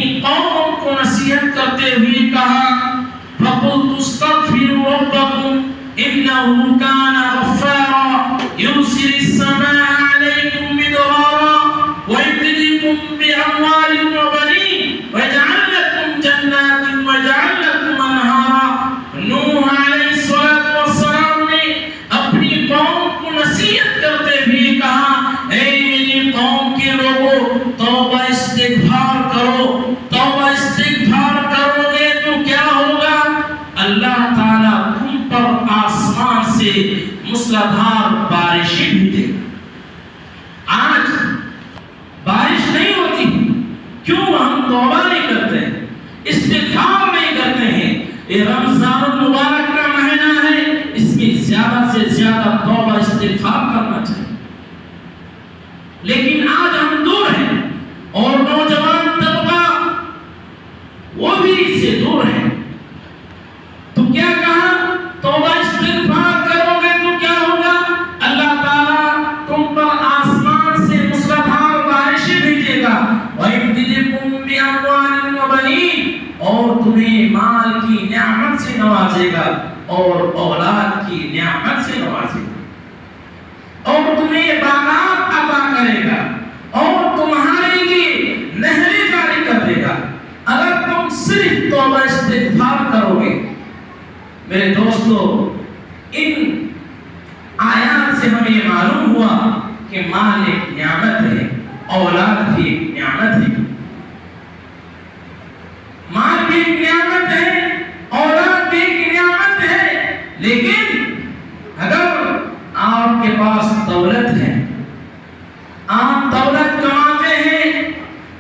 اپنی قوم کو نصیحت کرتے ہوئے کہا فَقُلْتُ اسْتَغْفِرُوا رَبَّكُمْ إِنَّهُ كَانَ غَفَّارًا يُرْسِلِ السَّمَاءَ عَلَيْكُمْ مِدْرَارًا وَيُمْدِدْكُمْ بِأَمْوَالٍ وَبَنِينَ وَيَجْعَلْ لَكُمْ جَنَّاتٍ وَيَجْعَلْ لَكُمْ أَنْهَارًا۔ نوح علیہ الصلوۃ والسلام نے اپنی قوم کو نصیحت کرتے ہوئے کہا اے میری قوم کے لوگوں، توبہ استغفار کرو، توبہ استغفار کرو گے تو کیا ہوگا؟ اللہ تعالیٰ تم پر آسمان سے موسلادھار بارشیں بھیجے گا۔ آج بارش نہیں ہوتی، کیوں؟ ہم توبہ نہیں کرتے، استغفار نہیں کرتے ہیں۔ یہ رمضان المبارک کا مہینہ ہے، اس میں زیادہ سے زیادہ توبہ استغفار کرنا چاہیے، لیکن آج ہم دور ہیں اور نوجوان طبقہ وہ بھی اس سے دور ہے۔ تو کیا کہا؟ توبہ استغفار کرو گے تو کیا ہوگا؟ اللہ تعالیٰ تم پر آسمان سے موسلادھار بارشیں بھیجے گا، وَيُمْدِدْكُمْ بِأَمْوَالٍ وَبَنِينَ، اور تمہیں مال کی نعمت سے نوازے گا اور اولاد کی نعمت سے نوازے گا، اور تمہیں باغات عطا کرے گا اور تمہارے لیے نہریں جاری کر دے گا اگر تم صرف توبہ استغفار کرو گے۔ میرے دوستو، ان آیات سے ہمیں معلوم ہوا کہ مال ایک نعمت ہے، اولاد بھی ایک نعمت ہے۔ مال بھی ایک نعمت ہے، اولاد بھی ایک نعمت ہے، لیکن اگر آپ کے پاس دولت ہے، آپ دولت کماتے ہیں،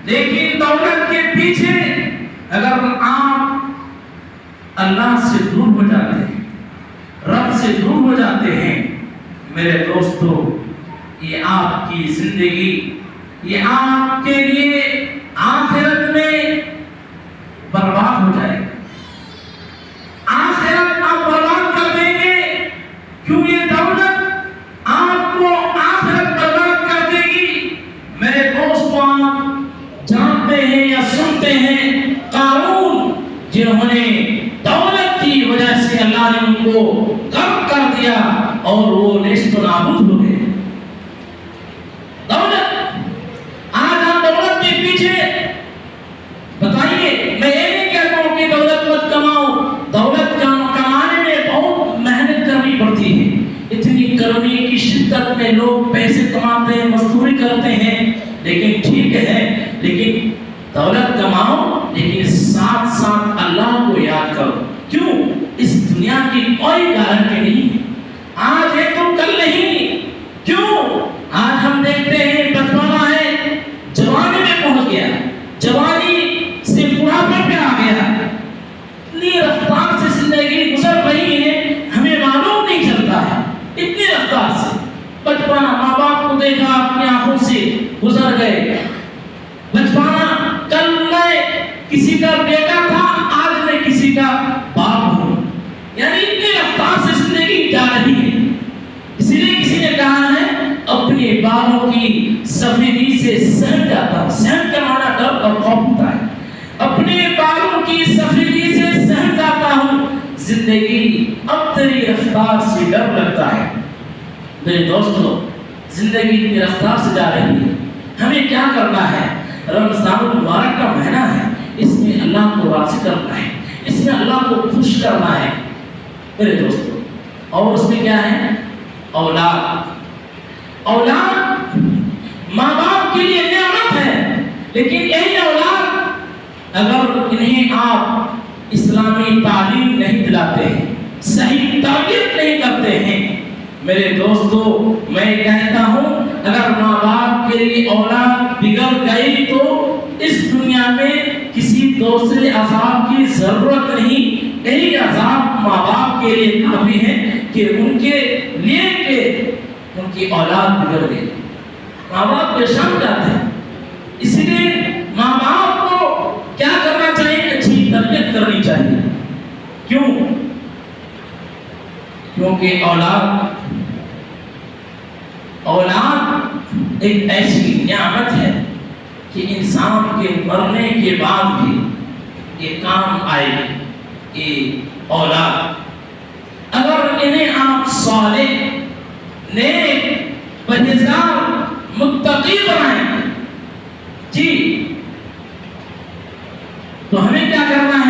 لیکن دولت کے پیچھے اگر آپ اللہ سے دور ہو جاتے ہیں، رب سے دور ہو جاتے ہیں، میرے دوستو، یہ آپ کی زندگی، یہ آپ کے لیے آخرت میں برباد ہو جائے گا۔ آخرت آپ برباد کر دیں گے، کیوں؟ یہ دولت آپ کو آخرت برباد کر دے گی۔ میرے دوستو، آپ جانتے ہیں یا سنتے ہیں قارون، جنہوں نے دولت کی وجہ سے اللہ نے ان کو غرق کر دیا اور وہ نیست و نابود ہو گئے۔ دولت، آج ہم دولت کے پیچھے، بتائیے، میں یہ نہیں کہتا ہوں کہ دولت مت کماؤ، دولت کمانے میں بہت محنت کرنی پڑتی ہے، اتنی گرمی کی شدت میں لوگ پیسے کماتے ہیں، مزدوری کرتے ہیں، لیکن ٹھیک ہے، لیکن دولت کماؤ لیکن ساتھ ساتھ اللہ کو یاد کرو۔ کیوں؟ اس دنیا کی کوئی گارنٹی نہیں، آج ہے تو کل نہیں۔ کیوں؟ آج ہم دیکھتے ہیں بچپنا ہے، جوانی میں پہنچ گیا، جوانی سے بڑھاپے پہ آ گیا، اتنی رفتار سے زندگی گزر رہی ہے ہمیں معلوم نہیں چلتا ہے، اتنی رفتار سے۔ بچپنا ماں باپ کو دیکھا اپنی آنکھوں سے گزر گئے، بچپنا کل میں کسی کا بیٹا تھا، آج میں کسی کا باپ ہوں، یعنی اتنی رفتار سے زندگی جا رہی ہے۔ اسی لیے کسی نے کہا ہے اپنے بالوں کی سفیدی سے سہم جاتا ہوں، سہم کا معنی ڈر اور خوف ہوتا ہے، اپنے بالوں کی سفیدی سے سہم جاتا ہوں، زندگی اب تیری رفتار سے ڈر لگتا ہے۔ میرے دوستو، زندگی اتنی رفتار سے جا رہی ہے، ہمیں کیا کرنا ہے؟ رمضان المبارک کا مہینہ ہے، اس میں اللہ کو راضی کرنا ہے، اس میں اللہ کو خوش کرنا ہے میرے دوستو۔ اور اس میں کیا ہے؟ اولاد۔ اولاد ماں باپ کے لیے نعمت ہے، لیکن یہی اولاد اگر انہیں آپ اسلامی تعلیم نہیں دلاتے ہیں، صحیح تربیت نہیں کرتے ہیں، میرے دوستو، میں کہتا ہوں اگر ماں باپ کے لیے اولاد بگڑ گئی تو اس دنیا میں کسی دوسرے عذاب کی ضرورت نہیں۔ یہی عذاب ماں باپ کے لیے کافی ہے کہ ان کے لیے کہ ان کی اولاد بگڑ گئی، ماں باپ پریشان جاتے ہیں۔ اس لیے ماں باپ کو کیا کرنا چاہیے؟ اچھی تربیت کرنی چاہیے۔ کیوں؟ کیونکہ اولاد ایک ایسی نعمت ہے کہ انسان کے مرنے کے بعد بھی یہ کام آئے گی یہ اولاد، اگر انہیں آپ صالح، نیک، پرہیزگار، متقی بنائیں جی، تو ہمیں کیا کرنا ہے؟